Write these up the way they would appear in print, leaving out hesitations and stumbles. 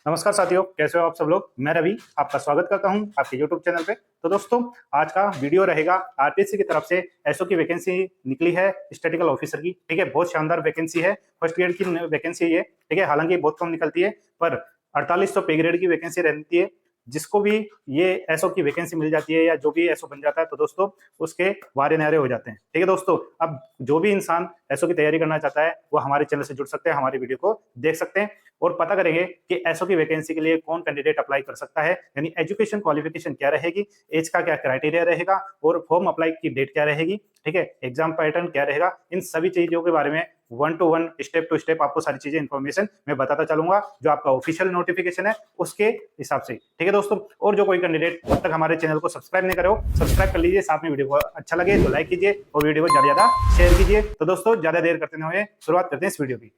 नमस्कार साथियों, कैसे हो आप सब लोग। मैं रवि आपका स्वागत करता हूं आपके YouTube चैनल पे। तो दोस्तों, आज का वीडियो रहेगा आरपीएससी की तरफ से एसओ की वैकेंसी निकली है स्टैटिकल ऑफिसर की। ठीक है, बहुत शानदार वैकेंसी है, फर्स्ट ग्रेड की वैकेंसी है। ठीक है, हालांकि बहुत कम निकलती है, पर 4800 पे ग्रेड की वैकेंसी रहती है। जिसको भी ये एसओ की वैकेंसी मिल जाती है या जो भी एसओ बन जाता है, तो दोस्तों उसके वारे नारे हो जाते हैं। ठीक है दोस्तों, अब जो भी इंसान एसओ की तैयारी करना चाहता है वो हमारे चैनल से जुड़ सकते हैं, हमारी वीडियो को देख सकते हैं और पता करेंगे कि एसओ की वैकेंसी के लिए कौन कैंडिडेट अप्लाई कर सकता है। यानी एजुकेशन क्वालिफिकेशन क्या रहेगी, एज का क्या क्राइटेरिया रहेगा और फॉर्म अप्लाई की डेट क्या रहेगी। ठीक है, एग्जाम पैटर्न क्या रहेगा, इन सभी चीजों के बारे में 1 to 1 स्टेप टू स्टेप आपको सारी चीजें इन्फॉर्मेशन मैं बताता चलूंगा जो आपका ऑफिशियल नोटिफिकेशन है उसके हिसाब से। ठीक है दोस्तों, और जो कोई कैंडिडेट अब तक हमारे चैनल को सब्सक्राइब नहीं करे हो, सब्सक्राइब कर लीजिए। साथ में वीडियो को अच्छा लगे तो लाइक कीजिए और वीडियो को ज्यादा ज्यादा शेयर कीजिए। तो दोस्तों, ज्यादा देर करते नहीं हुए शुरुआत करते हैं इस वीडियो की।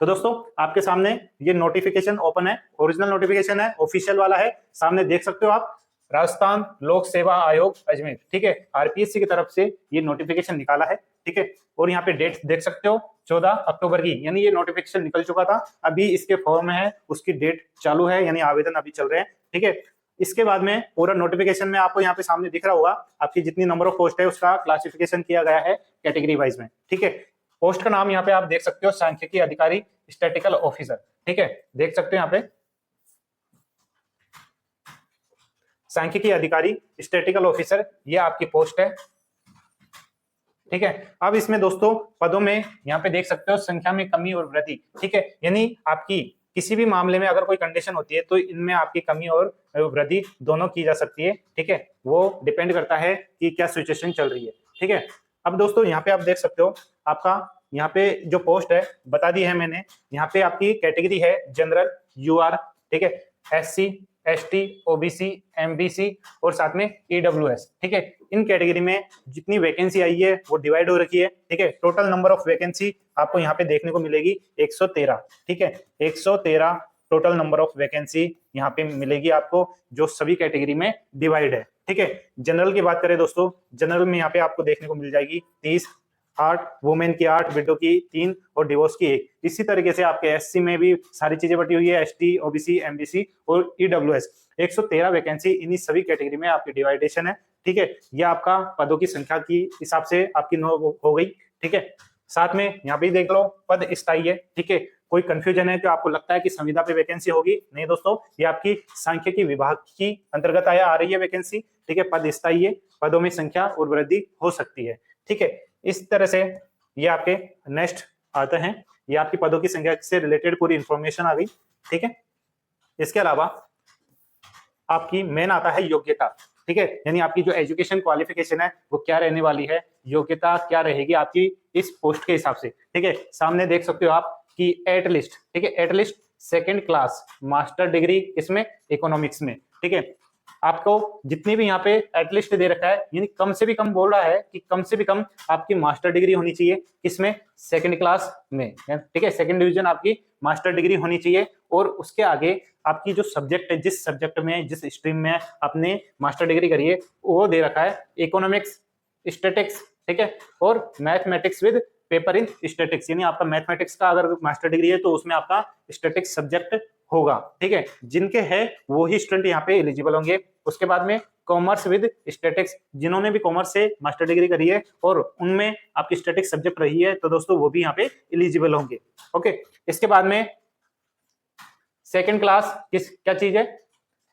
तो दोस्तों, आपके सामने ये नोटिफिकेशन ओपन है, ओरिजिनल नोटिफिकेशन है, ऑफिशियल वाला है। सामने देख सकते हो आप, राजस्थान लोक सेवा आयोग अजमेर। ठीक है, आरपीएससी की तरफ से ये नोटिफिकेशन निकाला है। ठीक है, और यहाँ पे डेट देख सकते हो 14 अक्टूबर की, यानी ये नोटिफिकेशन निकल चुका था। अभी इसके फॉर्म है, उसकी डेट चालू है, यानी आवेदन अभी चल रहे हैं। ठीक है, इसके बाद में पूरा नोटिफिकेशन में आपको यहाँ पे सामने दिख रहा होगा, आपकी जितनी नंबर ऑफ पोस्ट है उसका क्लासिफिकेशन किया गया है कैटेगरी वाइज में। ठीक है, पोस्ट का नाम यहाँ पे आप देख सकते हो, सांख्यिकी अधिकारी स्टैटिकल ऑफिसर। ठीक है, देख सकते हो यहाँ पे सांख्यिकी अधिकारी स्टैटिकल ऑफिसर, ये आपकी पोस्ट है। ठीक है, अब इसमें दोस्तों पदों में यहाँ पे देख सकते हो संख्या में कमी और वृद्धि। ठीक है, यानी आपकी किसी भी मामले में अगर कोई कंडीशन होती है तो इनमें आपकी कमी और वृद्धि दोनों की जा सकती है। ठीक है, वो डिपेंड करता है कि क्या सिचुएशन चल रही है। ठीक है, अब दोस्तों यहाँ पे आप देख सकते हो, आपका यहाँ पे जो पोस्ट है बता दी है मैंने। यहाँ पे आपकी कैटेगरी है जनरल, यूआर, ठीक है, एससी, एसटी, ओबीसी, एमबीसी और साथ में ईडब्ल्यूएस। ठीक है, इन कैटेगरी में जितनी वैकेंसी आई है वो डिवाइड हो रखी है। ठीक है, टोटल नंबर ऑफ वैकेंसी आपको यहाँ पे देखने को मिलेगी 113। ठीक है, 113 टोटल नंबर ऑफ वैकेंसी यहाँ पे मिलेगी आपको, जो सभी कैटेगरी में डिवाइड है। ठीक है, जनरल की बात करें दोस्तों, जनरल में यहाँ पे आपको देखने को मिल जाएगी 30, 8 वुमेन की 8, विडो की 3 और डिवोर्स की 1। इसी तरीके से आपके एससी में भी सारी चीजें बटी हुई है, एसटी, ओबीसी, एमबीसी और ईडब्ल्यूएस। 113 वैकेंसी इन्हीं सभी कैटेगरी में आपकी डिवाइडेशन है। ठीक है, यह आपका पदों की संख्या की हिसाब से आपकी हो गई। ठीक है, साथ में यहाँ पे देख लो, पद स्थायी है। ठीक है, कोई कंफ्यूजन है तो आपको लगता है कि संविदा पे वैकेंसी होगी, नहीं दोस्तों, ये आपकी सांख्यिकी विभाग की अंतर्गत आ रही है वैकेंसी। ठीक है, पद स्थायी है, पदों में संख्या और वृद्धि हो सकती है। ठीक है, इस तरह से ये आपके नेक्स्ट आते हैं, ये आपकी पदों की संख्या से रिलेटेड पूरी इंफॉर्मेशन आ गई। ठीक है, इसके अलावा आपकी मेन आता है योग्यता। ठीक है, यानी आपकी जो एजुकेशन क्वालिफिकेशन है वो क्या रहने वाली है, योग्यता क्या रहेगी आपकी इस पोस्ट के हिसाब से। ठीक है, सामने देख सकते हो आप कि एटलिस्ट, ठीक है, at least second class master degree इसमें इकोनॉमिक्स में। ठीक है, आपको जितनी भी यहाँ पे एटलिस्ट दे रखा है, यानी कम से भी कम बोल रहा है कि कम से भी कम आपकी मास्टर डिग्री होनी चाहिए, इसमें सेकंड क्लास में। ठीक है, सेकंड डिवीजन आपकी मास्टर डिग्री होनी चाहिए और उसके आगे आपकी जो सब्जेक्ट है, जिस सब्जेक्ट में, जिस स्ट्रीम में आपने मास्टर डिग्री करी है वो दे रखा है इकोनॉमिक्स, स्टैटिक्स, ठीक है, और mathematics with paper in statics. यानी आपका मैथमेटिक्स का अगर मास्टर डिग्री है तो उसमें आपका स्टैटिक्स सब्जेक्ट होगा। ठीक है, जिनके है वो ही स्टूडेंट यहाँ पे एलिजिबल होंगे। उसके बाद में कॉमर्स विद स्टैटिक्स, जिन्होंने भी कॉमर्स से मास्टर डिग्री करी है और उनमें आपकी स्टैटिक्स सब्जेक्ट रही है तो दोस्तों वो भी यहाँ पे एलिजिबल होंगे। ओके, इसके बाद में सेकंड क्लास क्या चीज है,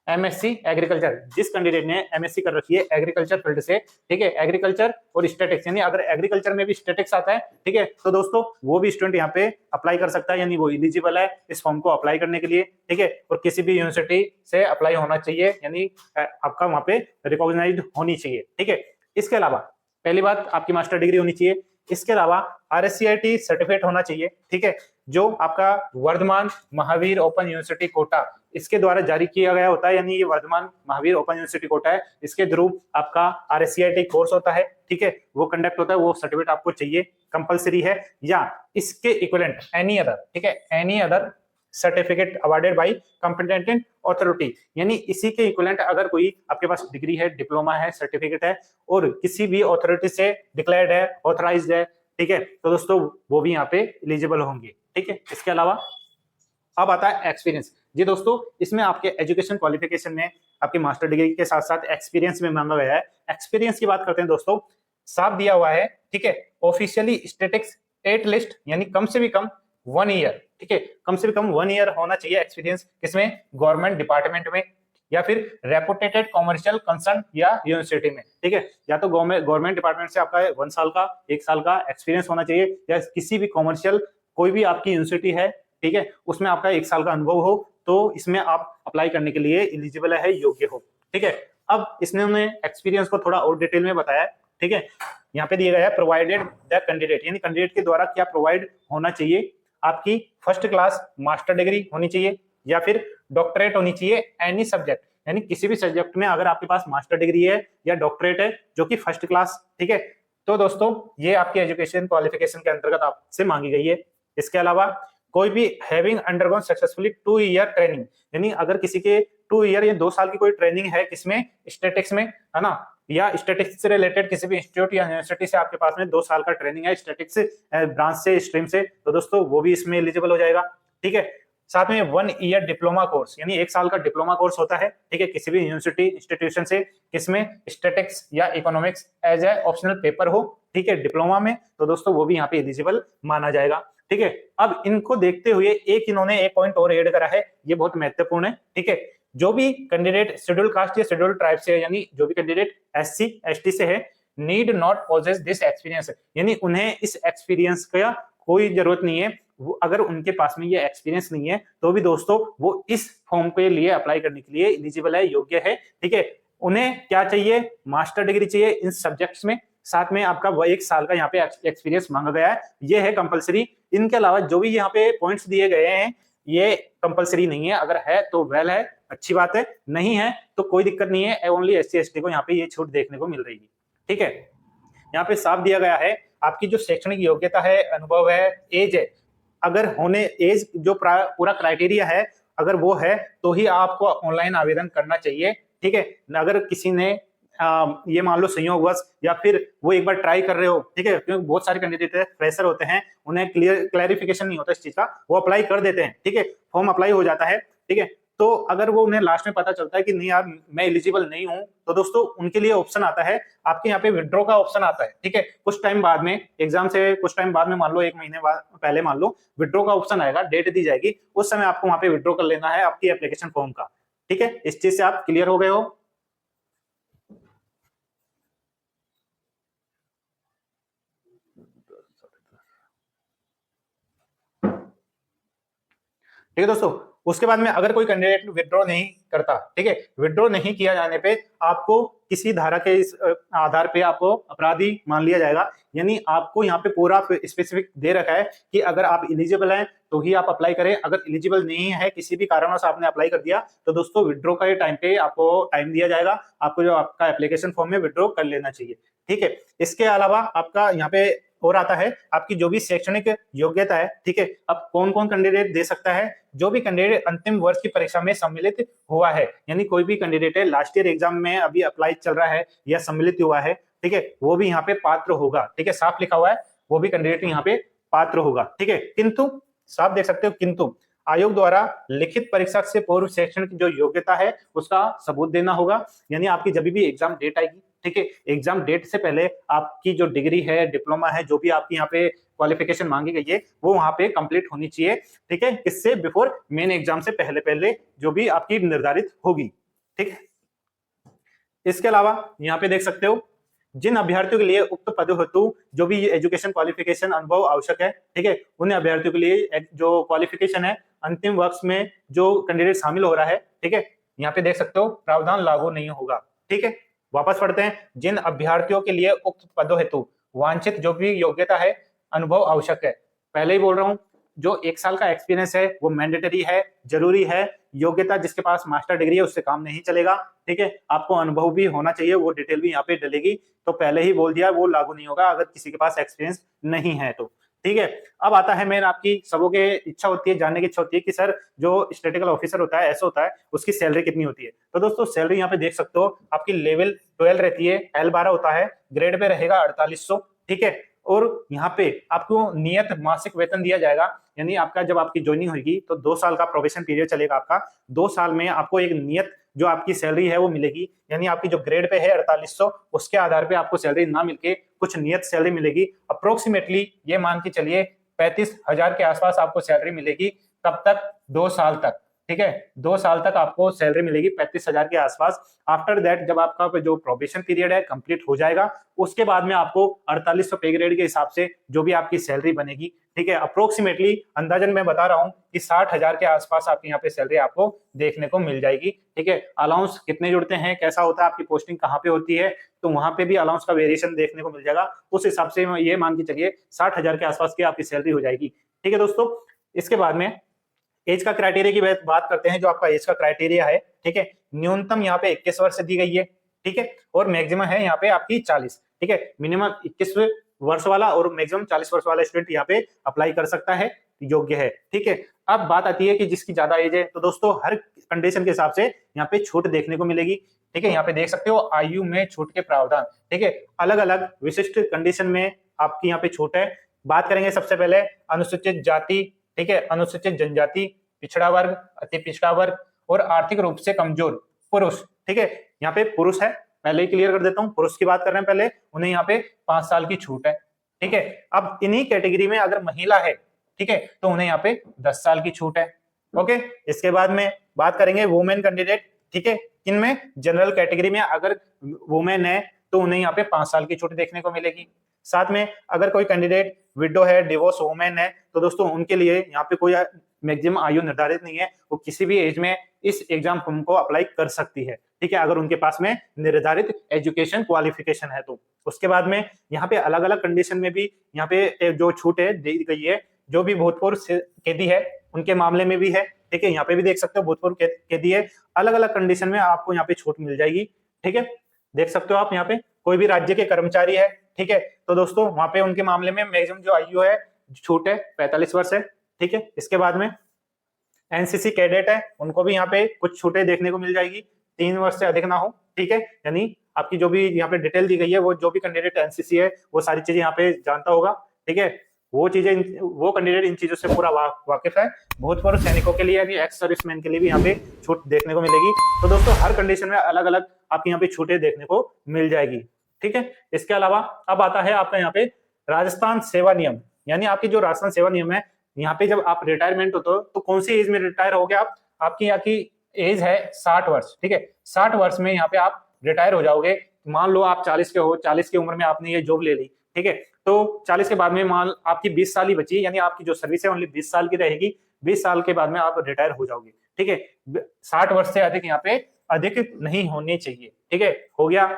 एमएससी एग्रीकल्चर, जिस कैंडिडेट ने एमएससी कर रखी है एग्रीकल्चर फील्ड से। ठीक है, एग्रीकल्चर और स्टैटिक्स, यानी अगर एग्रीकल्चर में भी स्टैटिक्स आता है, ठीक है, तो दोस्तों वो भी स्टूडेंट यहाँ पे अप्लाई कर सकता है, यानी वो एलिजिबल है इस फॉर्म को अप्लाई करने के लिए। ठीक है, और किसी भी यूनिवर्सिटी से अप्लाई होना चाहिए, यानी आपका वहां पे रिकॉग्नाइज्ड होनी चाहिए। ठीक है, इसके अलावा पहली बात आपकी मास्टर डिग्री होनी चाहिए, इसके अलावा आरएससीआईटी सर्टिफिकेट होना चाहिए। ठीक है, जो आपका वर्धमान महावीर ओपन यूनिवर्सिटी कोटा इसके द्वारा जारी किया गया होता है, यानी ये वर्धमान महावीर ओपन यूनिवर्सिटी कोटा है, इसके थ्रू आपका आरएससीआईटी कोर्स होता है। ठीक है, वो कंडक्ट होता है, वो सर्टिफिकेट आपको चाहिए, कंपलसरी है, या इसके इक्विवेलेंट एनी अदर, ठीक है, any other certificate awarded by competent authority, यानी इसी के इक्विवेलेंट अगर कोई आपके पास डिग्री है, डिप्लोमा है, सर्टिफिकेट है और किसी भी अथॉरिटी से डिक्लेयर्ड है, ऑथराइज्ड है, ठीक है, तो दोस्तों वो भी यहाँ पे एलिजिबल होंगे। ठीक है, इसके अलावा अब आता है एक्सपीरियंस। जी दोस्तों, इसमें आपके एजुकेशन क्वालिफिकेशन में आपकी मास्टर डिग्री के साथ साथ एक्सपीरियंस में मांगा गया है। एक्सपीरियंस की बात करते हैं दोस्तों, साफ दिया हुआ है, ठीक है, ऑफिशियली स्टैटिस्टिक्स एट लिस्ट, यानी कम से भी कम 1 ईयर, ठीक है, कम से भी कम 1 ईयर होना चाहिए एक्सपीरियंस, किसमें, गवर्नमेंट डिपार्टमेंट में या फिर रेपुटेटेड कॉमर्शियल कंसर्न या यूनिवर्सिटी में, ठीक है, या तो गवर्नमेंट डिपार्टमेंट से आपका 1 साल का 1 साल का एक्सपीरियंस होना चाहिए, या किसी भी कॉमर्शियल कोई भी आपकी यूनिवर्सिटी है, ठीक है, उसमें आपका 1 साल का अनुभव हो, तो इसमें आप अप्लाई करने के लिए एलिजिबल है, योग्य हो, ठीक है। अब इसने एक्सपीरियंस को थोड़ा और डिटेल में बताया, ठीक है। यहाँ पे दिया गया है प्रोवाइडेड द कैंडिडेट, यानी कैंडिडेट के द्वारा क्या प्रोवाइड होना चाहिए, आपकी फर्स्ट क्लास मास्टर डिग्री होनी चाहिए या फिर डॉक्टरेट होनी चाहिए एनी सब्जेक्ट, यानी किसी भी सब्जेक्ट में अगर आपके पास मास्टर डिग्री है या डॉक्टरेट है जो कि फर्स्ट क्लास, ठीक है, तो दोस्तों ये आपकी एजुकेशन क्वालिफिकेशन के अंतर्गत आपसे मांगी गई है। इसके अलावा कोई भी having undergone successfully 2 ear training, यानी अगर किसी के 2 ईयर या 2 साल की कोई ट्रेनिंग है, किसमें, स्टैटिस्टिक्स में, है ना, या स्टैटिस्टिक्स से रिलेटेड किसी भी इंस्टीट्यूट या यूनिवर्सिटी से आपके पास में 2 साल का ट्रेनिंग है स्टैटिस्टिक्स ब्रांच से, स्ट्रीम से, तो दोस्तों वो भी इसमें एलिजिबल हो जाएगा, ठीक है। साथ में 1 ईयर डिप्लोमा कोर्स, यानी 1 साल का डिप्लोमा कोर्स होता है, ठीक है, किसी भी यूनिवर्सिटी इंस्टीट्यूशन से, किसमें, स्टैटिस्टिक्स या economics as a optional paper हो, ठीक है, डिप्लोमा में, तो दोस्तों वो भी यहाँ पे एलिजिबल माना जाएगा, ठीक है। अब इनको देखते हुए इन्होंने एक पॉइंट और ऐड करा है, ये बहुत महत्वपूर्ण है, ठीक है। जो भी कैंडिडेट शेड्यूल कास्ट या शेड्यूल ट्राइब से है, यानी जो भी कैंडिडेट SC ST से है, need not possess this experience, यानी उन्हें इस एक्सपीरियंस का कोई जरूरत नहीं है। अगर उनके पास में ये एक्सपीरियंस नहीं है तो भी दोस्तों वो इस फॉर्म के लिए अप्लाई करने के लिए एलिजिबल है, योग्य है, ठीक है। उन्हें क्या चाहिए, मास्टर डिग्री चाहिए इन सब्जेक्ट्स में, साथ में आपका 1 साल का यहाँ पे एक्सपीरियंस मांगा गया है, ये है कंपलसरी। इनके अलावा जो भी यहाँ पे पॉइंट्स दिए गए हैं ये कंपलसरी नहीं है, अगर है तो वेल है, अच्छी बात है, नहीं है तो कोई दिक्कत नहीं है, ओनली SC ST को यहाँ पे ये छूट देखने को मिल रही है, ठीक है। यहाँ पे साफ दिया गया है आपकी जो शैक्षणिक योग्यता है, अनुभव है, एज है, अगर होने एज जो पूरा क्राइटेरिया है अगर वो है तो ही आपको ऑनलाइन आवेदन करना चाहिए, ठीक है। अगर किसी ने ये मान लो संयोगवश या फिर वो एक बार ट्राई कर रहे हो, ठीक है, क्योंकि बहुत सारे कैंडिडेट फ्रेशर होते हैं, उन्हें क्लैरिफिकेशन नहीं होता इस चीज का, वो अप्लाई कर देते हैं, ठीक है, फॉर्म अप्लाई हो जाता है, ठीक है, तो अगर वो उन्हें लास्ट में पता चलता है कि नहीं यार मैं एलिजिबल नहीं हूं, तो दोस्तों उनके लिए ऑप्शन आता है, आपके यहाँ पे विड्रॉ का ऑप्शन आता है, ठीक है, कुछ टाइम बाद में, एग्जाम से कुछ टाइम बाद में, मान लो 1 महीने बाद पहले मान लो विड्रॉ का ऑप्शन आएगा, डेट दी जाएगी, उस समय आपको वहां पे विड्रॉ कर लेना है आपकी एप्लीकेशन फॉर्म का, ठीक है। इस चीज से आप क्लियर हो गए हो। ठीक है दोस्तों, उसके बाद में अगर कोई कैंडिडेट विड्रॉ नहीं करता, ठीक है, विड्रॉ नहीं किया जाने पे आपको किसी धारा के इस आधार पे आपको अपराधी मान लिया जाएगा, यानी आपको यहाँ पे पूरा स्पेसिफिक दे रखा है कि अगर आप एलिजिबल हैं तो ही आप अप्लाई करें, अगर एलिजिबल नहीं है किसी भी कारणों से आपने अप्लाई कर दिया तो दोस्तों विड्रॉ का टाइम पे आपको टाइम दिया जाएगा, आपको जो आपका एप्लीकेशन फॉर्म में विड्रॉ कर लेना चाहिए, ठीक है। इसके अलावा आपका यहाँ पे और आता है आपकी जो भी शैक्षणिक योग्यता है, ठीक है, अब कौन कौन कैंडिडेट दे सकता है, जो भी कैंडिडेट अंतिम वर्ष की परीक्षा में सम्मिलित हुआ है, यानी कोई भी कैंडिडेट है लास्ट ईयर एग्जाम में अभी अप्लाई चल रहा है या सम्मिलित हुआ है, ठीक है, वो भी यहाँ पे पात्र होगा, ठीक है, साफ लिखा हुआ है, वो भी कैंडिडेट यहाँ पे पात्र होगा, ठीक है। किंतु साफ देख सकते हो, किंतु आयोग द्वारा लिखित परीक्षा से पूर्व शैक्षणिक जो योग्यता है उसका सबूत देना होगा, यानी आपकी जब भी एग्जाम डेट आएगी, ठीक है, एग्जाम डेट से पहले आपकी जो डिग्री है, डिप्लोमा है, जो भी आपकी यहाँ पे क्वालिफिकेशन मांगी गई है वो वहां पे कंप्लीट होनी चाहिए, ठीक है, किससे, बिफोर मेन एग्जाम से पहले पहले जो भी आपकी निर्धारित होगी, ठीक है। इसके अलावा यहाँ पे देख सकते हो जिन अभ्यर्थियों के लिए उक्त पद हेतु जो भी एजुकेशन क्वालिफिकेशन अनुभव आवश्यक है, ठीक है, उन अभ्यर्थियों के लिए जो क्वालिफिकेशन है अंतिम वर्ष में जो कैंडिडेट शामिल हो रहा है, ठीक है, यहाँ पे देख सकते हो प्रावधान लागू नहीं होगा, ठीक है। वापस पढ़ते हैं, जिन अभ्यर्थियों के लिए उक्त पदों हेतु वांछित जो भी योग्यता है अनुभव आवश्यक है, पहले ही बोल रहा हूं जो 1 साल का एक्सपीरियंस है वो मैंडेटरी है, जरूरी है, योग्यता जिसके पास मास्टर डिग्री है उससे काम नहीं चलेगा, ठीक है, आपको अनुभव भी होना चाहिए, वो डिटेल भी यहाँ पे डलेगी, तो पहले ही बोल दिया वो लागू नहीं होगा अगर किसी के पास एक्सपीरियंस नहीं है तो, ठीक है। अब आता है मेन आपकी सबों के इच्छा होती है, जानने की इच्छा होती है कि सर जो स्टैटिस्टिकल ऑफिसर होता है, ऐसा होता है, उसकी सैलरी कितनी होती है, तो दोस्तों सैलरी यहाँ पे देख सकते हो आपकी लेवल 12 रहती है, L12 होता है, ग्रेड पे रहेगा 4800, ठीक है, और यहाँ पे आपको नियत मासिक वेतन दिया जाएगा। यानी आपका जब आपकी ज्वाइनिंग होगी तो 2 साल का प्रोबेशन पीरियड चलेगा आपका। 2 साल में आपको एक नियत जो आपकी सैलरी है वो मिलेगी। यानी आपकी जो ग्रेड पे है 4800, उसके आधार पे आपको सैलरी ना मिलके कुछ नियत सैलरी मिलेगी। अप्रोक्सीमेटली ये मान के चलिए 35,000 के आसपास आपको सैलरी मिलेगी, तब तक 2 साल तक। ठीक है, 2 साल तक आपको सैलरी मिलेगी 35,000 के आसपास। आफ्टर दैट जब आपका जो प्रोबेशन पीरियड है कंप्लीट हो जाएगा, उसके बाद में आपको 4800 पे ग्रेड के हिसाब से जो भी आपकी सैलरी बनेगी, ठीक है, अप्रोक्सीमेटली अंदाजन मैं बता रहा हूं कि 60,000 के आसपास आपके यहाँ पे सैलरी आपको देखने को मिल जाएगी। ठीक है, अलाउंस कितने जुड़ते हैं, कैसा होता है, आपकी पोस्टिंग कहाँ पे होती है, तो वहां पे भी अलाउंस का वेरिएशन देखने को मिल जाएगा। उस हिसाब से ये मान के चलिए 60,000 के आसपास की आपकी सैलरी हो जाएगी। ठीक है दोस्तों, इसके बाद में एज का क्राइटेरिया की बात करते हैं। जो आपका एज का क्राइटेरिया है, ठीक है, न्यूनतम यहाँ पे 21 वर्ष दी गई है। ठीक है, और मैक्सिमम है यहाँ पे आपकी 40। ठीक है, मिनिमम 21 वर्ष वाला और मैक्सिमम 40 वर्ष वाला स्टूडेंट यहाँ पे अप्लाई कर सकता है, योग्य है। ठीक है, अब बात आती है कि जिसकी ज्यादा एज है, तो दोस्तों हर कंडीशन के हिसाब से यहाँ पे छूट देखने को मिलेगी। ठीक है, यहाँ पे देख सकते हो आयु में छूट के प्रावधान। ठीक है, अलग अलग विशिष्ट कंडीशन में आपकी यहाँ पे छूट है। बात करेंगे सबसे पहले अनुसूचित जाति, ठीक है, अनुसूचित जनजाति, पिछड़ा वर्ग, अति पिछड़ा वर्ग और आर्थिक रूप से कमजोर पुरुष। ठीक है, यहाँ पे पुरुष है, पहले ही क्लियर कर देता हूँ, पुरुष की बात कर रहे हैं पहले, उन्हें यहाँ पे 5 साल की छूट है। ठीक है, अब इन्हीं कैटेगरी में अगर महिला है, ठीक है, तो उन्हें यहाँ पे 10 साल की छूट है। ओके, इसके बाद में बात करेंगे वुमेन कैंडिडेट। ठीक है, इनमें जनरल कैटेगरी में अगर वुमेन है तो उन्हें यहाँ पे 5 साल की छूट देखने को मिलेगी। साथ में अगर कोई कैंडिडेट विडो है, डिवोर्स वुमेन है, तो दोस्तों उनके लिए यहाँ पे कोई मैक्सिमम आयु निर्धारित नहीं है, वो किसी भी एज में इस एग्जाम फॉर्म को अप्लाई कर सकती है। ठीक है, अगर उनके पास में निर्धारित एजुकेशन क्वालिफिकेशन है तो। उसके बाद में यहाँ पे अलग अलग कंडीशन में भी यहाँ पे जो छूट है दी गई है। जो भी भूतपूर्व कैदी है उनके मामले में भी है। ठीक है, यहाँ पे भी देख सकते हो भूतपूर्व कैदी है, अलग अलग कंडीशन में आपको यहाँ पे छूट मिल जाएगी। ठीक है, देख सकते हो आप यहाँ पे कोई भी राज्य के कर्मचारी है, ठीक है, तो दोस्तों वहां पे उनके मामले में मैक्सिमम जो आयु है छूट है 45 वर्ष है। ठीक है, इसके बाद में एनसीसी कैडेट है, उनको भी यहाँ पे कुछ छूटें देखने को मिल जाएगी, 3 वर्ष से अधिक ना हो। ठीक है, यानी आपकी जो भी यहाँ पे डिटेल दी गई है, वो जो भी कैंडिडेट एनसीसी है वो सारी चीजें यहाँ पे जानता होगा। ठीक है, वो कैंडिडेट इन चीजों से पूरा वाकिफ है। भूतपूर्व सैनिकों के लिए यानी एक्स सर्विसमैन के लिए भी यहाँ पे छूट देखने को मिलेगी। तो दोस्तों हर कंडीशन में अलग अलग आपकी यहाँ पे छूटें देखने को मिल जाएगी। ठीक है, इसके अलावा अब आता है आपका यहाँ पे राजस्थान सेवा नियम। यानी आपकी जो राजस्थान सेवा नियम है, यहाँ पे जब आप रिटायरमेंट होते हो तो कौन सी एज में रिटायर हो गए आप, आपकी यहाँ की एज है 60 वर्ष। ठीक है, 60 वर्ष में यहाँ पे आप रिटायर हो जाओगे। मान लो आप 40 के हो, 40 की उम्र में आपने ये जॉब ले ली। ठीक है, तो 40 के बाद में मान आपकी 20 साल ही बची, यानी आपकी जो सर्विस है ओनली 20 साल की रहेगी। 20 साल के बाद में आप रिटायर हो जाओगे। ठीक है, 60 वर्ष से अधिक यहाँ पे अधिक नहीं होनी चाहिए। ठीक है, हो गया।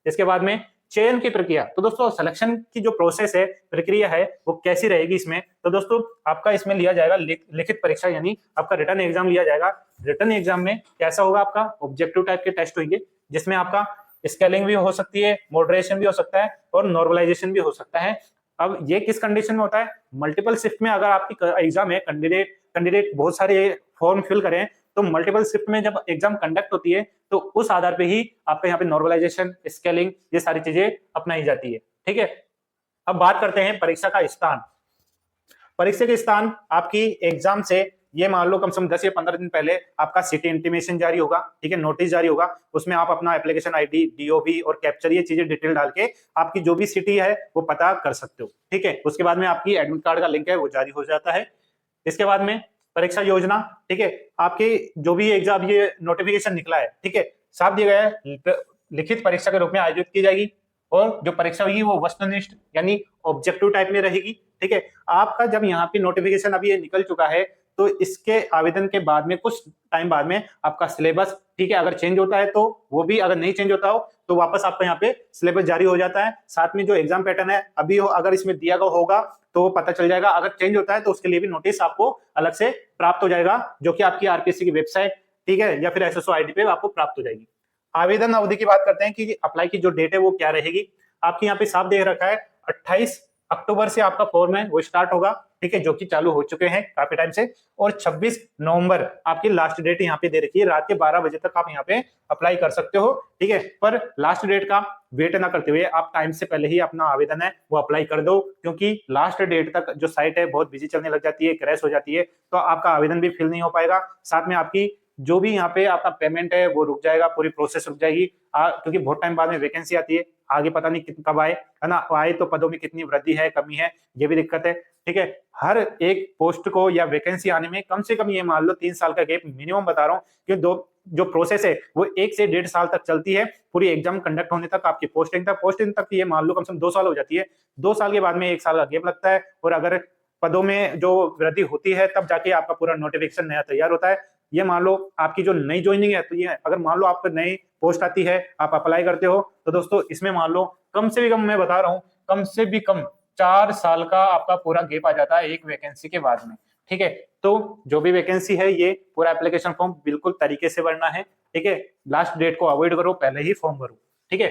इसके बाद में चयन की प्रक्रिया, तो दोस्तों सिलेक्शन की जो प्रोसेस है, प्रक्रिया है, वो कैसी रहेगी इसमें, तो दोस्तों आपका इसमें लिया जाएगा लिखित परीक्षा, यानी आपका रिटन एग्जाम लिया जाएगा। रिटन एग्जाम में कैसा होगा, आपका ऑब्जेक्टिव टाइप के टेस्ट होंगे, जिसमें आपका स्केलिंग भी हो सकती है, मॉडरेशन भी हो सकता है और नॉर्मलाइजेशन भी हो सकता है। अब ये किस कंडीशन में होता है, मल्टीपल शिफ्ट में अगर आपकी एग्जाम है, कैंडिडेट बहुत सारे फॉर्म फिल करें, तो मल्टीपल शिफ्ट में जब एग्जाम कंडक्ट होती है तो उस आधार पे ही आपका यहाँ पे नॉर्मलाइजेशन, स्केलिंग, ये सारी चीजें अपनाई जाती है। ठीक है, अब बात करते हैं परीक्षा का स्थान। परीक्षा के स्थान आपकी एग्जाम से ये मान लो कम से कम 10 या 15 दिन पहले आपका सिटी इंटीमेशन जारी होगा। ठीक है, नोटिस जारी होगा, उसमें आप अपना एप्लीकेशन आईडी, डीओबी और कैप्चर ये चीजें डिटेल डाल के आपकी जो भी सिटी है वो पता कर सकते हो। ठीक है, उसके बाद में आपकी एडमिट कार्ड का लिंक है वो जारी हो जाता है। इसके बाद में परीक्षा योजना, ठीक है, आपकी जो भी एग्जाम ये नोटिफिकेशन निकला है, ठीक है, साफ दिया गया है लिखित परीक्षा के रूप में आयोजित की जाएगी और जो परीक्षा होगी वो वस्तुनिष्ठ यानी ऑब्जेक्टिव टाइप में रहेगी। ठीक है, आपका जब यहाँ पे नोटिफिकेशन अभी ये निकल चुका है तो इसके आवेदन के बाद में कुछ टाइम बाद में आपका सिलेबस, ठीक है, अगर चेंज होता है तो वो भी, अगर नहीं चेंज होता हो तो वापस आपका यहाँ पे सिलेबस जारी हो जाता है। साथ में जो एग्जाम पैटर्न है अभी अगर इसमें दिया गया होगा तो वो पता चल जाएगा, अगर चेंज होता है तो उसके लिए भी नोटिस आपको अलग से प्राप्त हो जाएगा, जो कि आपकी आरपीएससी की वेबसाइट, ठीक है, या फिर एसएसओ आईडी पे आपको प्राप्त हो जाएगी। आवेदन अवधि की बात करते हैं कि अप्लाई की जो डेट है वो क्या रहेगी। आपकी यहाँ पे साफ देख रखा है 28 अक्टूबर से आपका फॉर्म है वो स्टार्ट होगा, ठीक है, जो कि चालू हो चुके हैं काफी टाइम से। और 26 नवंबर आपकी लास्ट डेट यहाँ पे दे रखी है, रात के 12 बजे तक आप यहाँ पे अप्लाई कर सकते हो, ठीक है। पर लास्ट डेट का वेट ना करते हुए आप टाइम से पहले ही अपना आवेदन है वो अप्लाई कर दो, क्योंकि लास्ट डेट तक जो साइट है बहुत बिजी चलने लग जाती है, क्रैश हो जाती है, तो आपका आवेदन भी फिल नहीं हो पाएगा। साथ में आपकी जो भी यहाँ पे आपका पेमेंट है वो रुक जाएगा, पूरी प्रोसेस रुक जाएगी, क्योंकि बहुत टाइम बाद में वैकेंसी आती है, आगे पता नहीं कब आए, है ना, आए तो पदों में कितनी वृद्धि है कमी है ये भी दिक्कत है, ठीक है। हर एक पोस्ट को या वैकेंसी आने में कम से कम ये मान लो 3 साल का गैप मिनिमम बता रहा हूँ, कि जो प्रोसेस है वो 1 से 1.5 साल तक चलती है, पूरी एग्जाम कंडक्ट होने तक, आपकी पोस्टिंग तक ये मान लो कम से कम 2 साल हो जाती है। 2 साल के बाद में 1 साल का गैप लगता है, और अगर पदों में जो वृद्धि होती है तब जाके आपका पूरा नोटिफिकेशन नया तैयार होता है। ये मान लो आपकी जो नई ज्वाइनिंग है, तो ये अगर मान लो आपको नई पोस्ट आती है, आप अप्लाई करते हो, तो दोस्तों इसमें मान लो कम से भी कम, मैं बता रहा हूँ, कम से भी कम 4 साल का आपका पूरा गैप आ जाता है एक वैकेंसी के बाद में, ठीक है। तो जो भी वैकेंसी है ये पूरा एप्लीकेशन फॉर्म बिल्कुल तरीके से भरना है, ठीक है। लास्ट डेट को अवॉइड करो, पहले ही फॉर्म भरो, ठीक है।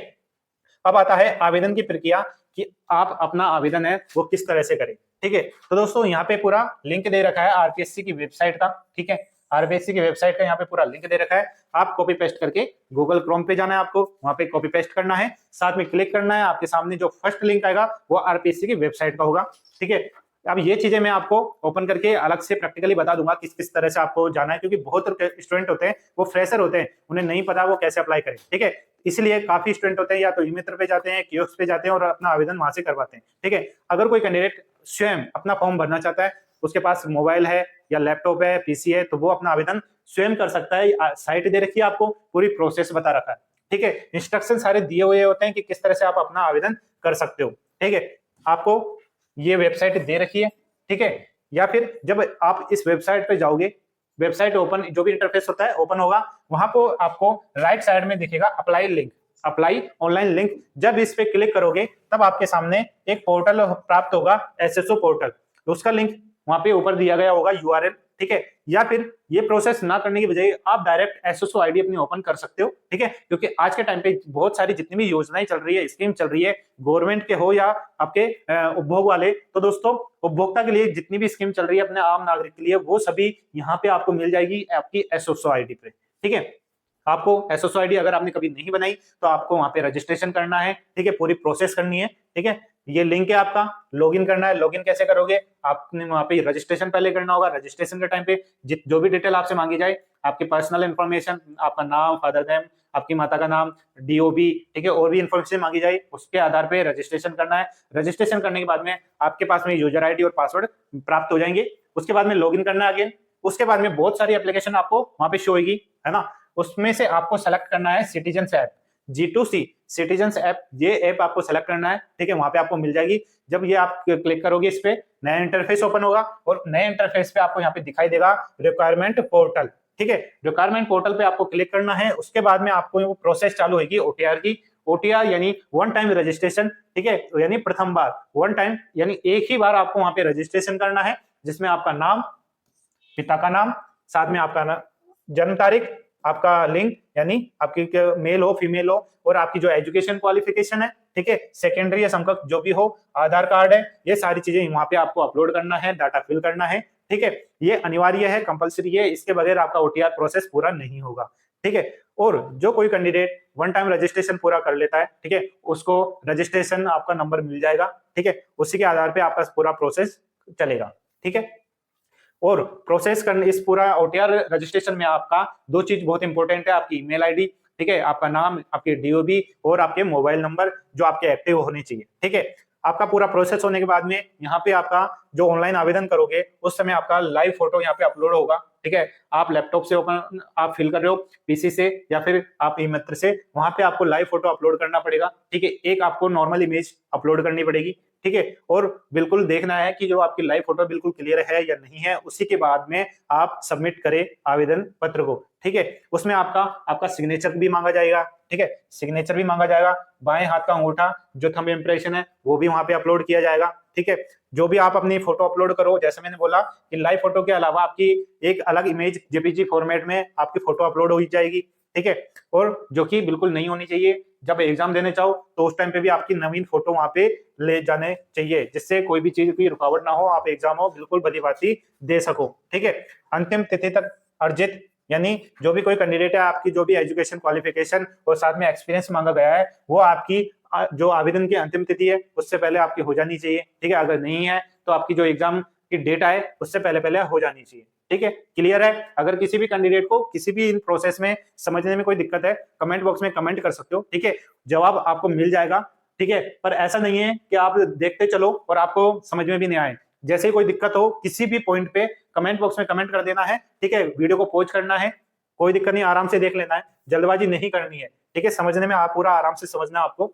अब आता है आवेदन की प्रक्रिया, कि आप अपना आवेदन है वो किस तरह से करें, ठीक है। तो दोस्तों यहाँ पे पूरा लिंक दे रखा है आरपीएससी की वेबसाइट का, ठीक है। आरपीएससी की वेबसाइट का यहाँ पे पूरा लिंक दे रखा है, आप कॉपी पेस्ट करके गूगल क्रोम पे जाना है, आपको वहां पे कॉपी पेस्ट करना है, साथ में क्लिक करना है, आपके सामने जो फर्स्ट लिंक आएगा वो आरपीएससी की वेबसाइट का होगा, ठीक है। अब ये चीजें मैं आपको ओपन करके अलग से प्रैक्टिकली बता दूंगा किस किस तरह से आपको जाना है, क्योंकि बहुत स्टूडेंट होते हैं वो फ्रेशर होते हैं, उन्हें नहीं पता वो कैसे अप्लाई करें, ठीक है। इसलिए काफी स्टूडेंट होते हैं या तो ई मित्र पे जाते हैं, कियोस्क पे जाते हैं और अपना आवेदन वहां से करवाते हैं, ठीक है। अगर कोई कैंडिडेट स्वयं अपना फॉर्म भरना चाहता है, उसके पास मोबाइल है या लैपटॉप है, पीसी है, तो वो अपना आवेदन स्वयं कर सकता है। साइट दे रखी है, आपको पूरी प्रोसेस बता रखा है, ठीक है। इंस्ट्रक्शन सारे दिए हुए होते हैं कि किस तरह से आप अपना आवेदन कर सकते हो, ठीक है। आपको ये वेबसाइट दे रखी है, ठीक है। या फिर जब आप इस वेबसाइट पे जाओगे, वेबसाइट ओपन, जो भी इंटरफेस होता है ओपन होगा, वहां पर आपको राइट साइड में दिखेगा apply link, apply online link. जब इस पे क्लिक करोगे तब आपके सामने एक पोर्टल प्राप्त होगा, एसएसओ पोर्टल, तो उसका लिंक वहां पे ऊपर दिया गया होगा, यूआरएल, ठीक है। या फिर ये प्रोसेस ना करने की बजाय आप डायरेक्ट एसएसओ आईडी अपनी ओपन कर सकते हो, ठीक है। क्योंकि आज के टाइम पे बहुत सारी जितनी भी योजनाएं चल रही है, स्कीम चल रही है, गवर्नमेंट के हो या आपके उपभोग वाले, तो दोस्तों उपभोक्ता के लिए जितनी भी स्कीम चल रही है अपने आम नागरिक के लिए, वो सभी यहाँ पे आपको मिल जाएगी आपकी एसएसओ आईडी पे, ठीक है। आपको एसएसओ आईडी अगर आपने कभी नहीं बनाई तो आपको वहां पे रजिस्ट्रेशन करना है, ठीक है, पूरी प्रोसेस करनी है, ठीक है। ये लिंक है आपका, लॉगिन करना है। लॉगिन कैसे करोगे, आपने वहां पे रजिस्ट्रेशन पहले करना होगा। रजिस्ट्रेशन के टाइम पे जो भी डिटेल आपसे मांगी जाए, आपकी पर्सनल इन्फॉर्मेशन, आपका नाम, फादर नेम, आपकी माता का नाम, डीओबी, ठीक है, और भी इन्फॉर्मेशन मांगी जाए, उसके आधार पे रजिस्ट्रेशन करना है। रजिस्ट्रेशन करने के बाद में आपके पास में यूजर आईडी और पासवर्ड प्राप्त हो जाएंगे। उसके बाद में लॉगिन करना है अगेन। उसके बाद में बहुत सारी एप्लीकेशन आपको वहां पे शो होगी, है ना। उसमें से आपको सेलेक्ट करना है citizens app, G2C citizens app, ये ऐप आपको सेलेक्ट करना है, ठीक है। वहां पे आपको मिल जाएगी। जब ये आप क्लिक करोगे, इस पे नया इंटरफेस ओपन होगा, और नए इंटरफेस पे आपको यहाँ पे दिखाई देगा रिक्वायरमेंट पोर्टल, ठीक है। रिक्वायरमेंट पोर्टल पे आपको क्लिक करना है। उसके बाद में आपको वो प्रोसेस चालू होगी ओटीआर की। ओटीआर यानी वन टाइम रजिस्ट्रेशन, ठीक है, यानी प्रथम बार, वन टाइम यानी एक ही बार आपको वहां पे रजिस्ट्रेशन करना है, जिसमें आपका नाम, पिता का नाम, साथ में आपका जन्म तारीख, आपका लिंग यानी आपकी मेल हो फीमेल हो, और आपकी जो एजुकेशन क्वालिफिकेशन है, ठीक है, सेकेंडरी या समकक्ष जो भी हो, आधार कार्ड है, ये सारी चीजें वहां पे आपको अपलोड करना है, डाटा फिल करना है, ठीक है। ये अनिवार्य है, कंपलसरी है, इसके बगैर आपका ओटीआर प्रोसेस पूरा नहीं होगा, ठीक है। और जो कोई कैंडिडेट वन टाइम रजिस्ट्रेशन पूरा कर लेता है, ठीक है, उसको रजिस्ट्रेशन आपका नंबर मिल जाएगा, ठीक है, उसी के आधार पे आपका पूरा प्रोसेस चलेगा, ठीक है। और प्रोसेस करने इस पूरा ओटीआर रजिस्ट्रेशन में आपका दो चीज बहुत इंपॉर्टेंट है, आपकी ईमेल आईडी, ठीक है, आपका नाम, आपके डीओबी और आपके मोबाइल नंबर जो आपके एक्टिव होने चाहिए, ठीक है। आपका पूरा प्रोसेस होने के बाद में यहाँ पे आपका जो ऑनलाइन आवेदन करोगे उस समय आपका लाइव फोटो यहाँ पे अपलोड होगा, ठीक है। आप लैपटॉप से ओपन आप फिल कर रहे हो, पीसी से या फिर आप ई मित्र से, वहां पे आपको लाइव फोटो अपलोड करना पड़ेगा, ठीक है। एक आपको नॉर्मल इमेज अपलोड करनी पड़ेगी, ठीक है, और बिल्कुल देखना है कि जो आपकी लाइव फोटो बिल्कुल क्लियर है या नहीं है। उसी के बाद में आप सबमिट करें आवेदन पत्र को, ठीक है। उसमें आपका सिग्नेचर भी मांगा जाएगा, ठीक है, सिग्नेचर भी मांगा जाएगा। बाएं हाथ का अंगूठा जो थंब इंप्रेशन है वो भी वहां पे अपलोड किया जाएगा, ठीक है। जो भी आप अपनी फोटो अपलोड करो, जैसे मैंने बोला कि लाइव फोटो के अलावा आपकी एक अलग इमेज जेपीजी फॉर्मेट में आपकी फोटो अपलोड हो जाएगी, ठीक है, और जो कि बिल्कुल नहीं होनी चाहिए। जब एग्जाम देने चाहो तो उस टाइम पे भी आपकी नवीन फोटो वहां पे ले जाने चाहिए, जिससे कोई भी चीज की रुकावट ना हो, आप एग्जाम हो बिल्कुल भली भांति दे सको। ठीक है, अंतिम तिथि तक अर्जित, यानी जो भी कोई कैंडिडेट है, आपकी जो भी एजुकेशन क्वालिफिकेशन और साथ में एक्सपीरियंस मांगा गया है, वो आपकी जो आवेदन की अंतिम तिथि है उससे पहले आपकी हो जानी चाहिए। ठीक है, अगर नहीं है तो आपकी जो एग्जाम की डेट आए उससे पहले पहले हो जानी चाहिए। ठीक है, क्लियर है? अगर किसी भी कैंडिडेट को किसी भी इन प्रोसेस में समझने में कोई दिक्कत है, कमेंट बॉक्स में कमेंट कर सकते हो। ठीक है, जवाब आपको मिल जाएगा। ठीक है, पर ऐसा नहीं है कि आप देखते चलो और आपको समझ में भी नहीं आए। जैसे ही कोई दिक्कत हो किसी भी पॉइंट पे कमेंट बॉक्स में कमेंट कर देना है। ठीक है, वीडियो को पॉज करना है, कोई दिक्कत नहीं, आराम से देख लेना है, जल्दबाजी नहीं करनी है। ठीक है, समझने में आप पूरा आराम से समझना आपको।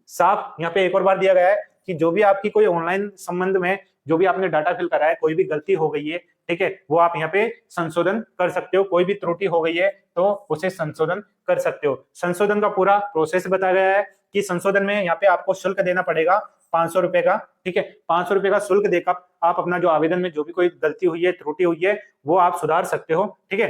साफ यहाँ पे एक और बार दिया गया है कि जो भी आपकी कोई ऑनलाइन संबंध में जो भी आपने डाटा फिल करा है, कोई भी गलती हो गई है, ठीक है, वो आप यहाँ पे संशोधन कर सकते हो। कोई भी त्रुटि हो गई है तो उसे संशोधन कर सकते हो। संशोधन का पूरा प्रोसेस बताया गया है कि संशोधन में यहाँ पे आपको शुल्क देना पड़ेगा 500 रुपए का। ठीक है, 500 रुपए का शुल्क देकर आप अपना जो आवेदन में जो भी कोई गलती हुई है, त्रुटि हुई है, वो आप सुधार सकते हो। ठीक है,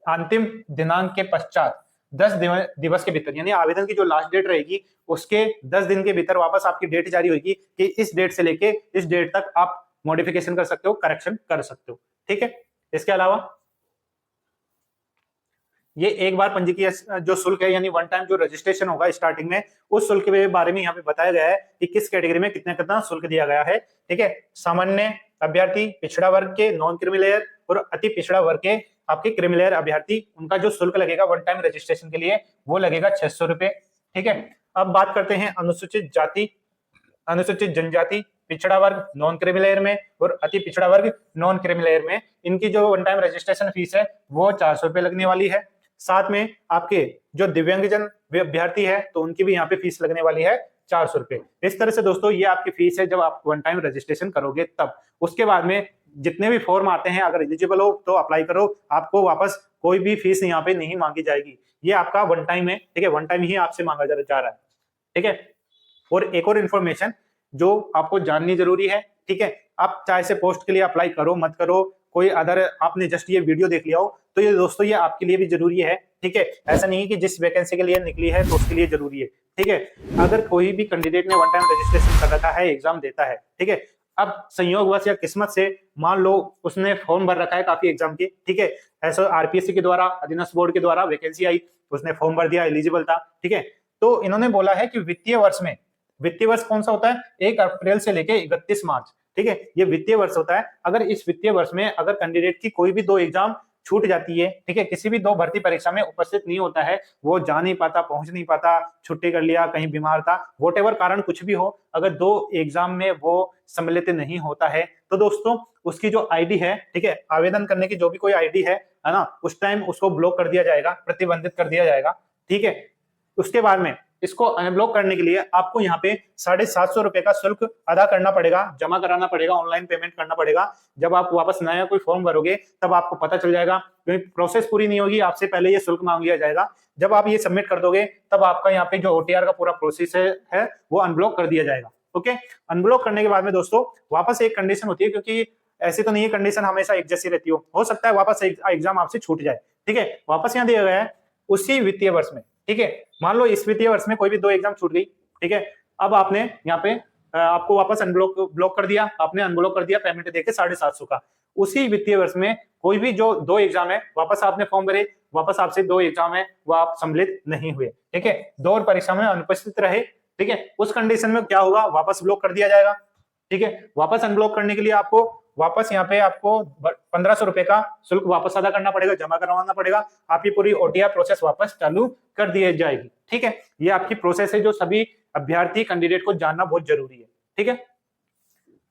अंतिम दिनांक के पश्चात 10 दिवस के भीतर, यानी आवेदन की जो लास्ट डेट रहेगी उसके 10 दिन के भीतर वापस आपकी डेट जारी होगी कि इस डेट से लेके इस डेट तक आप मॉडिफिकेशन कर सकते हो, करेक्शन कर सकते हो। ठीक है, इसके अलावा ये एक बार पंजीकरण जो शुल्क है, यानी वन टाइम जो रजिस्ट्रेशन होगा स्टार्टिंग में, उस शुल्क के बारे में यहाँ पे बताया गया है कि किस कैटेगरी में कितना कितना शुल्क दिया गया है। ठीक है, सामान्य अभ्यर्थी, पिछड़ा वर्ग के, नॉन क्रिमिलेयर और अति पिछड़ा वर्ग के आपके क्रिमिलेयर अभ्यर्थी, उनका जो शुल्क लगेगा वन टाइम रजिस्ट्रेशन के लिए वो लगेगा 600 रुपए। ठीक है, अब बात करते हैं अनुसूचित जाति, अनुसूचित जनजाति, पिछड़ा वर्ग नॉन क्रिमिलेयर में और अति पिछड़ा वर्ग नॉन क्रिमिलेयर में, इनकी जो वन टाइम रजिस्ट्रेशन फीस है वो 400 रुपए लगने वाली है। साथ में आपके जो दिव्यांगजन अभ्यर्थी है तो उनकी भी यहाँ पे फीस लगने वाली है 400 रुपए। इस तरह से दोस्तों ये आपकी फीस है जब आप वन टाइम रजिस्ट्रेशन करोगे तब। उसके बाद में जितने भी फॉर्म आते हैं, अगर एलिजिबल हो तो अप्लाई करो, आपको वापस कोई भी फीस यहाँ पे नहीं मांगी जाएगी। ये आपका वन टाइम है। ठीक है, वन टाइम ही आपसे मांगा जा रहा है। ठीक है, और एक और इन्फॉर्मेशन जो आपको जाननी जरूरी है। ठीक है, आप चाहे से पोस्ट के लिए अप्लाई करो मत करो, कोई अदर आपने जस्ट ये वीडियो देख लिया हो तो ये दोस्तों ये आपके लिए भी जरूरी है। ठीक है, ऐसा नहीं है कि जिस वैकेंसी के लिए निकली है तो उसके लिए जरूरी है। ठीक है, अगर कोई भी कैंडिडेट ने वन टाइम रजिस्ट्रेशन कर रखा है, एग्जाम देता है, ठीक है, अब संयोगवश या किस्मत से मान लो उसने फॉर्म भर रखा है काफी एग्जाम की, ठीक है, ऐसा आरपीएससी के द्वारा, अधीनस्थ बोर्ड के द्वारा वैकेंसी आई, उसने फॉर्म भर दिया, एलिजिबल था। ठीक है, तो इन्होंने बोला है कि वित्तीय वर्ष में, वित्तीय वर्ष कौन सा होता है? 1 अप्रैल से लेके 31 मार्च। ठीक है, ये वित्तीय वर्ष होता है। अगर इस वित्तीय वर्ष में अगर कैंडिडेट की कोई भी 2 एग्जाम छूट जाती है, ठीक है, किसी भी 2 भर्ती परीक्षा में उपस्थित नहीं होता है, वो जा नहीं पाता, पहुंच नहीं पाता, छुट्टी कर लिया, कहीं बीमार था, वोटेवर कारण कुछ भी हो, अगर 2 एग्जाम में वो सम्मिलित नहीं होता है तो दोस्तों उसकी जो आईडी है, ठीक है, आवेदन करने की जो भी कोई आईडी है ना, उस टाइम उसको ब्लॉक कर दिया जाएगा, प्रतिबंधित कर दिया जाएगा। ठीक है, उसके बाद में इसको अनब्लॉक करने के लिए आपको यहाँ पे 750 रुपए का शुल्क अदा करना पड़ेगा, जमा कराना पड़ेगा, ऑनलाइन पेमेंट करना पड़ेगा। जब आप वापस नया कोई फॉर्म भरोगे तब आपको पता चल जाएगा, क्योंकि प्रोसेस पूरी नहीं होगी, आपसे पहले ये शुल्क मांग लिया जाएगा। जब आप ये सबमिट कर दोगे तब आपका यहाँ पे जो ओटीआर का पूरा प्रोसेस है वो अनब्लॉक कर दिया जाएगा। ओके, अनब्लॉक करने के बाद में दोस्तों वापस एक कंडीशन होती है, क्योंकि ऐसी तो नहीं है कंडीशन हमेशा एक जैसी रहती हो सकता है वापस एग्जाम आपसे छूट जाए। ठीक है, वापस यहाँ दिया गया है उसी वित्तीय वर्ष में। ठीक है, मान लो इस वित्तीय वर्ष में कोई भी 2 एग्जाम छूट गई, ठीक है, अब आपने यहाँ पे आपको वापस ब्लॉक कर दिया, आपने अनब्लॉक कर दिया पेमेंट देके 750 का। उसी वित्तीय वर्ष में कोई भी जो 2 एग्जाम है, वापस आपने फॉर्म भरे, वापस आपसे 2 एग्जाम है वो आप सम्मिलित नहीं हुए, ठीक है, 2 और परीक्षा में अनुपस्थित रहे, ठीक है, उस कंडीशन में क्या होगा, वापस ब्लॉक कर दिया जाएगा। ठीक है, वापस अनब्लॉक करने के लिए आपको वापस यहाँ पे आपको 1500 रुपए का शुल्क वापस अदा करना पड़ेगा, जमा करवाना पड़ेगा, आपकी पूरी ओटीआर प्रोसेस वापस चालू कर दी जाएगी। ठीक है, ये आपकी प्रोसेस है जो सभी अभ्यर्थी कैंडिडेट को जानना बहुत जरूरी है। ठीक है,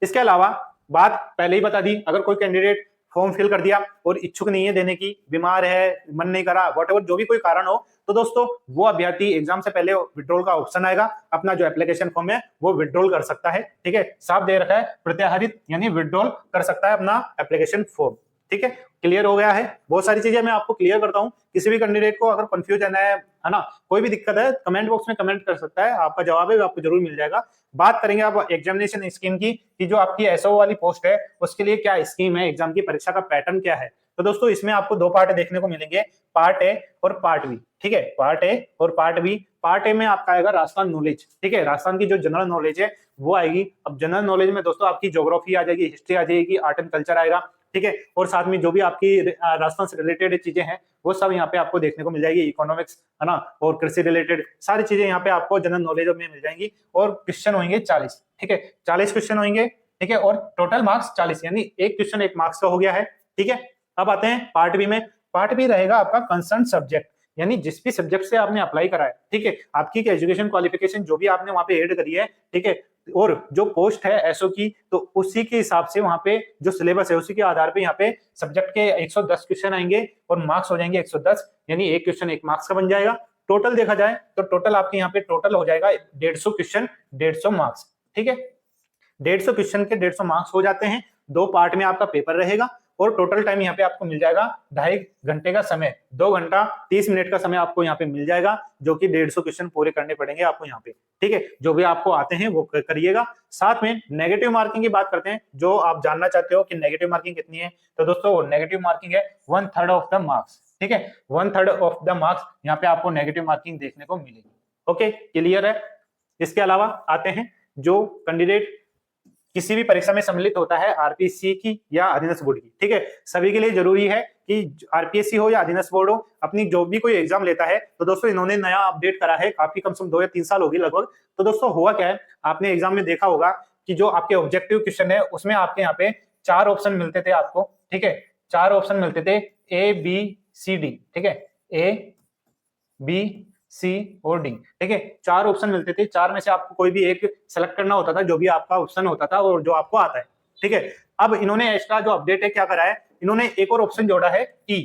इसके अलावा बात पहले ही बता दी, अगर कोई कैंडिडेट फॉर्म फिल कर दिया और इच्छुक नहीं है देने की, बीमार है, मन नहीं करा, व्हाटएवर जो भी कोई कारण हो, तो दोस्तों वो अभ्यर्थी एग्जाम से पहले विड्रॉल का ऑप्शन आएगा, अपना जो एप्लीकेशन फॉर्म है वो विड्रॉल कर सकता है। ठीक है, साफ दे रखा है प्रत्याहरित, यानी विड्रॉल कर सकता है अपना एप्लीकेशन फॉर्म। ठीक है, क्लियर हो गया है? बहुत सारी चीजें मैं आपको क्लियर करता हूं। किसी भी कैंडिडेट को अगर कंफ्यूजन है ना, कोई भी दिक्कत है, कमेंट बॉक्स में कमेंट कर सकता है, आपका जवाब है आपको जरूर मिल जाएगा। बात करेंगे अब एग्जामिनेशन स्कीम की, कि जो आपकी एसओ वाली पोस्ट है उसके लिए क्या स्कीम है, एग्जाम की परीक्षा का पैटर्न क्या है। तो दोस्तों इसमें आपको दो पार्ट देखने को मिलेंगे, पार्ट ए और पार्ट बी। ठीक है, पार्ट ए और पार्ट बी। पार्ट ए में आपका आएगा राजस्थान नॉलेज। ठीक है, राजस्थान की जो जनरल नॉलेज है वो आएगी। अब जनरल नॉलेज में दोस्तों आपकी ज्योग्राफी आ जाएगी, हिस्ट्री आ जाएगी, आर्ट एंड कल्चर आएगा। ठीक है, और साथ में जो भी आपकी राजस्थान से रिलेटेड चीजें हैं वो सब यहाँ पे आपको देखने को मिल जाएगी, इकोनॉमिक्स है ना, और कृषि रिलेटेड सारी चीजें यहाँ पे आपको जनरल नॉलेज में मिल जाएंगी। और क्वेश्चन होंगे 40। ठीक है, 40 क्वेश्चन होंगे। ठीक है, और टोटल मार्क्स 40, यानी एक क्वेश्चन 1 मार्क्स का हो गया है। ठीक है, अब आते हैं पार्ट बी में। पार्ट बी रहेगा आपका कंसर्न सब्जेक्ट, यानी जिस भी सब्जेक्ट से आपने अप्लाई करा है। ठीक है, आपकी एजुकेशन क्वालिफिकेशन जो भी आपने वहां पे ऐड करी है। ठीक है, और जो पोस्ट है एसओ की, तो उसी के हिसाब से वहां पे जो सिलेबस है उसी के आधार पे यहाँ पे सब्जेक्ट के 110 क्वेश्चन आएंगे और मार्क्स हो जाएंगे 110, यानी एक क्वेश्चन 1 मार्क्स का बन जाएगा। टोटल देखा जाए तो टोटल आपके यहाँ पे टोटल हो जाएगा 150 क्वेश्चन 150 मार्क्स। ठीक है, 150 क्वेश्चन के 150 मार्क्स हो जाते हैं। 2 पार्ट में आपका पेपर रहेगा और टोटल टाइम यहाँ पे आपको मिल जाएगा 2.5 घंटे का समय, 2 घंटा 30 मिनट का समय आपको यहाँ पे मिल जाएगा, जो कि 150 क्वेश्चन पूरे करने पड़ेंगे आपको यहाँ पे। ठीक है, जो भी आपको आते हैं वो करिएगा। साथ में नेगेटिव मार्किंग की बात करते हैं, जो आप जानना चाहते हो कि नेगेटिव मार्किंग कितनी है, तो दोस्तों नेगेटिव मार्किंग है 1/3 ऑफ द मार्क्स। ठीक है, 1/3 ऑफ द मार्क्स यहाँ पे आपको नेगेटिव मार्किंग देखने को मिलेगी। ओके, क्लियर है। इसके अलावा आते हैं जो कैंडिडेट किसी भी परीक्षा में सम्मिलित होता है, आरपीएससी की या अधीनस्थ बोर्ड की। ठीक है, सभी के लिए जरूरी है कि आरपीएससी हो या अधीनस्थ बोर्ड हो, अपनी जो भी कोई एग्जाम लेता है, तो दोस्तों इन्होंने नया अपडेट करा है, काफी कम से कम 2 या 3 साल होगी लगभग। तो दोस्तों हुआ क्या है, आपने एग्जाम में देखा होगा कि जो आपके ऑब्जेक्टिव क्वेश्चन है उसमें आपके यहाँ पे 4 ऑप्शन मिलते थे आपको। ठीक है, 4 ऑप्शन मिलते थे, ए बी सी डी। ठीक है, ए बी सी और डी। ठीक है, 4 ऑप्शन मिलते थे, 4 में से आपको कोई भी एक सेलेक्ट करना होता था, जो भी आपका ऑप्शन होता था और जो आपको आता है। ठीक है, अब इन्होंने एक्स्ट्रा जो अपडेट है क्या करा है, इन्होंने एक और ऑप्शन जोड़ा है ई।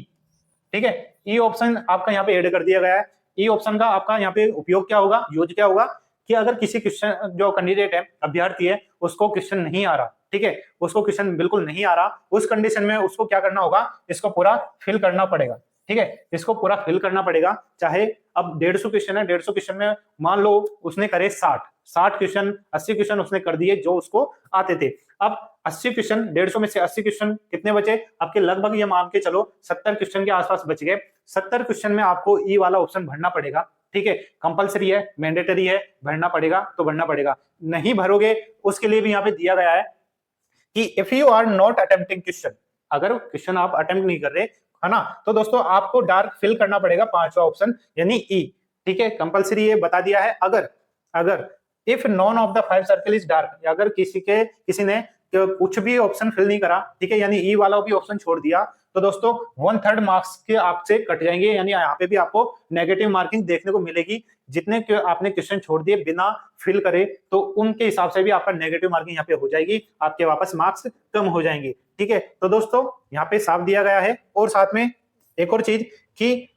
ठीक है, ई ऑप्शन आपका यहाँ पे ऐड कर दिया गया है। ई ऑप्शन का आपका यहाँ पे उपयोग क्या होगा, यूज क्या होगा, कि अगर किसी क्वेश्चन जो कैंडिडेट है, अभ्यर्थी है, उसको क्वेश्चन नहीं आ रहा। ठीक है, उसको क्वेश्चन बिल्कुल नहीं आ रहा, उस कंडीशन में उसको क्या करना होगा, इसको पूरा फिल करना पड़ेगा। ठीक है, इसको पूरा फिल करना पड़ेगा। चाहे अब 150 क्वेश्चन है, 150 क्वेश्चन में मान लो उसने करे 60 क्वेश्चन, 80 क्वेश्चन उसने कर दिए जो उसको आते थे। अब 80 क्वेश्चन, 150 में से 80 क्वेश्चन कितने बचे आपके, लगभग ये मान के चलो 70 क्वेश्चन के आसपास बच गए। 70 क्वेश्चन में आपको ई वाला ऑप्शन भरना पड़ेगा। ठीक है, कंपलसरी है, मैंडेटरी है, भरना पड़ेगा तो भरना पड़ेगा। नहीं भरोगे उसके लिए भी यहाँ पे दिया गया है कि if you are not attempting question, अगर क्वेश्चन आप अटेम्प्ट नहीं कर रहे, है ना, तो दोस्तों आपको डार्क फिल करना पड़ेगा 5वां ऑप्शन, यानी ई। ठीक है, कंपलसरी ये बता दिया है। अगर अगर if none of the 5 circle is dark, अगर किसी ने कुछ भी ऑप्शन फिल नहीं करा, ठीक है, यानी ई वाला भी ऑप्शन छोड़ दिया, तो दोस्तों 1/3 मार्क्स के आपसे कट जाएंगे, यानी यहाँ पे भी आपको नेगेटिव मार्किंग देखने को मिलेगी। जितने आपने क्वेश्चन छोड़ दिए बिना फिल करे, तो उनके हिसाब से भी आपका नेगेटिव मार्किंग यहाँ पे हो जाएगी, आपके वापस मार्क्स कम हो जाएंगे। ठीक है, तो दोस्तों यहाँ पे साफ दिया गया है। और साथ में एक और चीज कि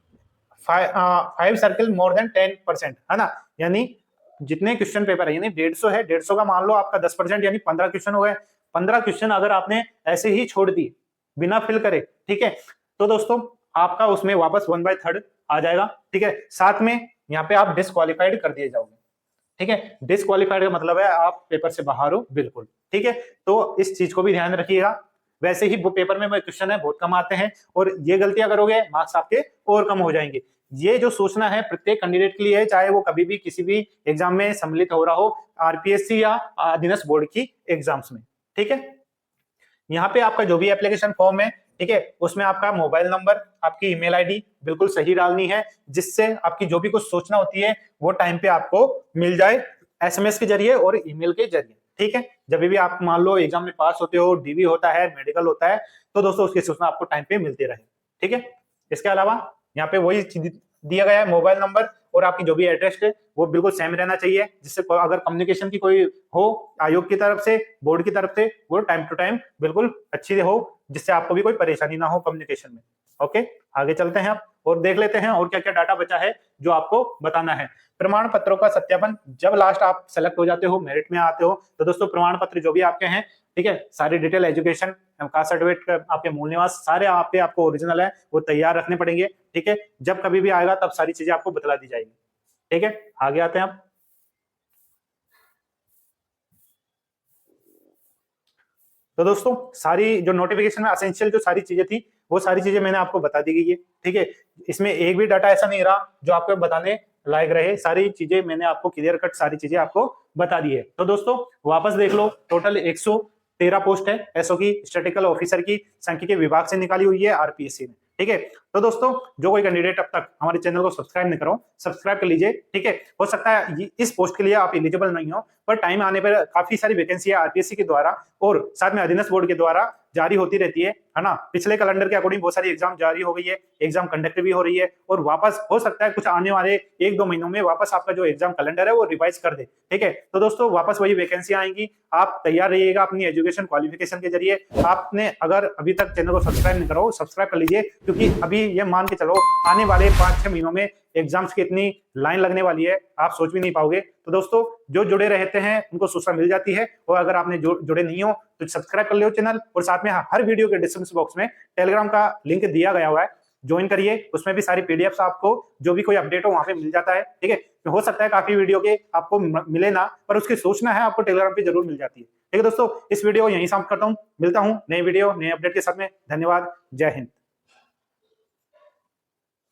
5 सर्कल मोर देन 10%, है ना, यानी जितने क्वेश्चन पेपर है, यानी 150 है, 150 का मान लो आपका 10% यानी 15 क्वेश्चन हो गए। 15 क्वेश्चन अगर आपने ऐसे ही छोड़ दिए बिना फिल करे, ठीक है, तो दोस्तों आपका उसमें वापस 1/3 आ जाएगा। ठीक है, साथ में यहाँ पे आप डिस्क्वालिफाइड कर दिए जाओगे। ठीक है, डिस्क्वालिफाइड का मतलब है आप पेपर से बाहर हो बिल्कुल। ठीक है, तो इस चीज को भी ध्यान रखिएगा। वैसे ही वो पेपर में क्वेश्चन है बहुत कम आते हैं, और ये गलतियां करोगे मार्क्स आपके और कम हो जाएंगे। ये जो सोचना है प्रत्येक कैंडिडेट के लिए है, चाहे वो कभी भी किसी भी एग्जाम में सम्मिलित हो रहा हो, आरपीएससी या अधीनस्थ बोर्ड की एग्जाम्स में। ठीक है, यहाँ पे आपका जो भी एप्लीकेशन फॉर्म है, ठीक है, उसमें आपका मोबाइल नंबर, आपकी ईमेल आईडी बिल्कुल सही डालनी है, जिससे आपकी जो भी कुछ सोचना होती है वो टाइम पे आपको मिल जाए, एसएमएस के जरिए और ईमेल के जरिए। ठीक है, जब भी आप मान लो एग्जाम में पास होते हो, डीवी होता है, मेडिकल होता है, तो दोस्तों उसकी सूचना आपको टाइम पे मिलती रहे। ठीक है, इसके अलावा यहाँ पे वही दिया गया है, मोबाइल नंबर और आपकी जो भी एड्रेस है वो बिल्कुल सेम रहना चाहिए, जिससे अगर कम्युनिकेशन की कोई हो आयोग की तरफ से, बोर्ड की तरफ से, वो टाइम टू टाइम बिल्कुल अच्छी हो, जिससे आपको भी कोई परेशानी ना हो कम्युनिकेशन में। ओके, आगे चलते हैं आप और देख लेते हैं और क्या क्या डाटा बचा है जो आपको बताना है। प्रमाण पत्रों का सत्यापन, जब लास्ट आप सेलेक्ट हो जाते हो, मेरिट में आते हो, तो दोस्तों प्रमाण पत्र जो भी आपके हैं, ठीक है, सारी डिटेल एजुकेशन, कास्ट सर्टिफिकेट, आपके मूल निवास, सारे आपको ओरिजिनल है वो तैयार रखने पड़ेंगे। ठीक है, जब कभी भी आएगा तब सारी चीजें आपको बतला दी जाएगी। ठीक है, आगे आते हैं आप। तो दोस्तों सारी जो नोटिफिकेशन में असेंशियल जो सारी चीजें थी वो सारी चीजें मैंने आपको बता दी गई है, ठीक है। इसमें एक भी डाटा ऐसा नहीं रहा जो आपको बताने लायक रहे, सारी चीजें मैंने आपको क्लियर कट सारी चीजें आपको बता दी है। तो दोस्तों वापस देख लो, टोटल 113 पोस्ट है एसओ की स्टैटिस्टिकल ऑफिसर की, सांख्यिकी विभाग से निकाली हुई है आरपीएससी ने, ठीक है। तो दोस्तों जो कोई कैंडिडेट अब तक हमारे चैनल को सब्सक्राइब नहीं करो, सब्सक्राइब कर लीजिए, ठीक है। हो सकता है इस पोस्ट के लिए आप एलिजिबल नहीं हो, पर टाइम आने पर काफी सारी वैकेंसी है आरपीएससी के द्वारा और साथ में अधीनस्थ बोर्ड के द्वारा जारी होती रहती है ना। पिछले कैलेंडर के अकॉर्डिंग बहुत सारी एग्जाम जारी हो गई है, एग्जाम कंडक्ट भी हो रही है और वापस हो सकता है कुछ आने वाले 1-2 महीनों में वापस आपका जो एग्जाम कैलेंडर है वो रिवाइज कर दे, ठीक है। तो दोस्तों वापस वही वैकेंसी आएंगी, आप तैयार रहिएगा अपनी एजुकेशन क्वालिफिकेशन के जरिए। आपने अगर अभी तक चैनल को सब्सक्राइब नहीं करो, सब्सक्राइब कर लीजिए, क्योंकि अभी ये मान के चलो आने वाले 5-6 महीनों में एग्जाम्स की इतनी लाइन लगने वाली है, आप सोच भी नहीं पाओगे। तो दोस्तों जो जुड़े रहते हैं उनको सूचना मिल जाती है, और अगर आपने जुड़े नहीं हो तो सब्सक्राइब कर लियो चैनल, और साथ में हर वीडियो के डिस्क्रिप्शन बॉक्स में टेलीग्राम का लिंक दिया गया हुआ है, ज्वाइन करिए। उसमें भी सारी पीडीएफ आपको जो भी कोई अपडेट हो वहां पे मिल जाता है, ठीक है। हो सकता है काफी वीडियो के आपको मिले ना, पर उसकी सूचना है आपको टेलीग्राम पे जरूर मिल जाती है, ठीक है। दोस्तों इस वीडियो को यहीं समाप्त करता हूँ, मिलता हूँ नए वीडियो नए अपडेट के साथ में। धन्यवाद, जय हिंद।